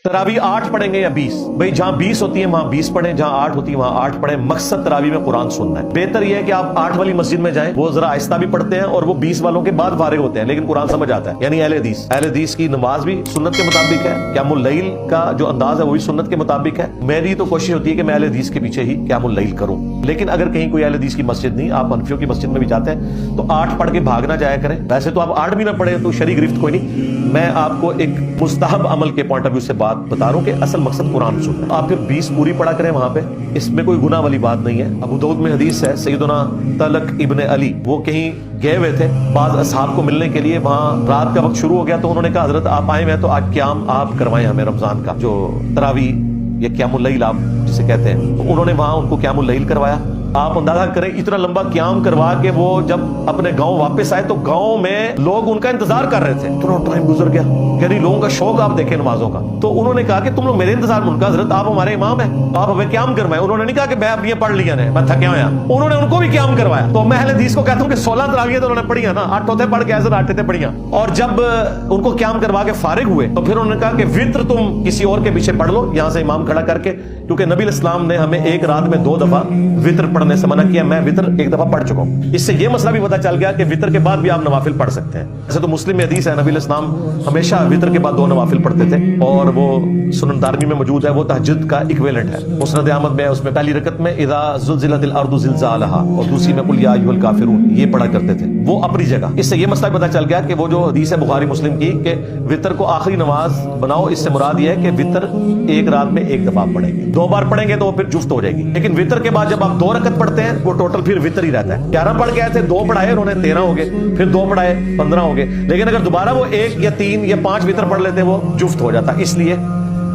तरावी 8 पढ़ेंगे या 20? भाई जहां 20 होती है वहां 20 पढ़ें, जहां 8 होती है वहां 8 पढ़ें। मकसद तरावी में कुरान सुनना है। बेहतर यह है कि आप 8 वाली मस्जिद में जाएं, वो जरा आहिस्ता भी पढ़ते हैं और वो 20 वालों के बाद फारिग होते हैं, लेकिन कुरान समझ आता है। यानी अहले हदीस की नमाज भी सुन्नत के मुताबिक है, क़यामुल लैल का जो अंदाज है वो भी सुन्नत के मुताबिक है। मेरी तो कोशिश होती है कि मैं अहले हदीस के पीछे ही क़यामुल लैल करूं, लेकिन अगर कहीं कोई अहले हदीस की मस्जिद नहीं, आप हनफियों की मस्जिद में भी जाते हैं तो 8 पढ़ के भागना जाया करें। वैसे तो आप 8 भी ना पढ़े तो शरई गिरफ्त कोई नहीं। मैं आपको एक मुस्तहब अमल के पॉइंट ऑफ व्यू से बात बता रहा हूं कि असल मकसद कुरान सुनना है। आप फिर 20 पूरी पढ़ा करें वहां पे, इसमें कोई गुनाह वाली बात नहीं है। अबू दाऊद में हदीस है, सैयदना तलक इब्न अली वो कहीं गए हुए थे बाज़ असहाब को मिलने के लिए। वहां रात का वक्त शुरू हो गया तो उन्होंने कहा हजरत आप आए हैं तो आज क़याम आप करवाएं हमें रमजान का, जो तरावी या क़यामुल लैल आप जिसे कहते हैं। तो उन्होंने वहां उनको क़यामुल लैल करवाया। आप अंदाजा करें इतना लंबा क़याम करवा के वो जब अपने गांव वापस आए तो गांव में लोग उनका इंतजार कर रहे थे। इतना टाइम गुजर गया, यानी लोगों का शौक आप देखें नमाजों का। तो उन्होंने कहा कि तुम लोग मेरे इंतजार में, उनका हजरत आप हमारे इमाम हैं, आप हमें क़याम करवाएं। उन्होंने नहीं कहा कि मैं अब ये पढ़ लिया है मैं थका हुआ, उन्होंने उनको भी क़याम करवाया। तो मैं अहले हदीस को कहता हूँ कि 16 तरावियां तो उन्होंने पढ़ी है ना, 8 होते पढ़ के ऐसे 8 थे पढ़िया। और जब उनको क़याम करवा के फारिग हुए तो फिर उन्होंने कहा कि वित्र तुम किसी और के पीछे पढ़ लो, यहाँ से इमाम खड़ा करके, क्योंकि नबी इस्लाम ने हमें एक रात में 2 दफा वित्र पढ़ने से मना किया। मैं वित्र 1 दफा पढ़ चुका हूं। इससे यह मसला भी पता चल गया कि वित्र के बाद भी आप नवाफिल पढ़ सकते हैं। ऐसे तो मुस्लिम में हदीस है, नबी इस्लाम हमेशा वित्र के बाद 2 नवाफिल पढ़ते थे, और वो सुनन दारमी में मौजूद है, वो तहज्जुद का इक्विवेलेंट है। मुस्नद अहमद में उसमें पहली रकत में इज़ा ज़ुलज़िलतिल अर्दु ज़िलज़ालहा और दूसरी में कुल या अय्युहल काफिरून, ये पढ़ा करते थे वो अपनी जगह। इससे यह मसला पता चल गया कि वो जो हदीस है बुखारी मुस्लिम की कि वित्र को आखिरी नमाज बनाओ, इससे मुराद यह है कि वित्र एक रात में 1 दफा पढ़ेंगे। 2 बार पढ़ेंगे तो वो फिर जुफ्त हो जाएगी। लेकिन वित्र के बाद जब आप 2 रकत पढ़ते हैं वो टोटल फिर वित्र ही रहता है। 11 पढ़ के आए थे, 2 पढ़ाए उन्होंने 13 हो गए, फिर 2 पढ़ाए 15 हो गए। लेकिन अगर दोबारा वो 1 या 3 या 5 वित्र पढ़ लेते वो जुफ्त हो जाता। इसलिए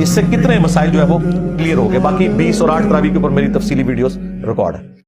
इससे कितने मसाइल जो है वो क्लियर हो गए। बाकी 20 और 8 तरावी के ऊपर मेरी तफसीली वीडियोस रिकॉर्ड है।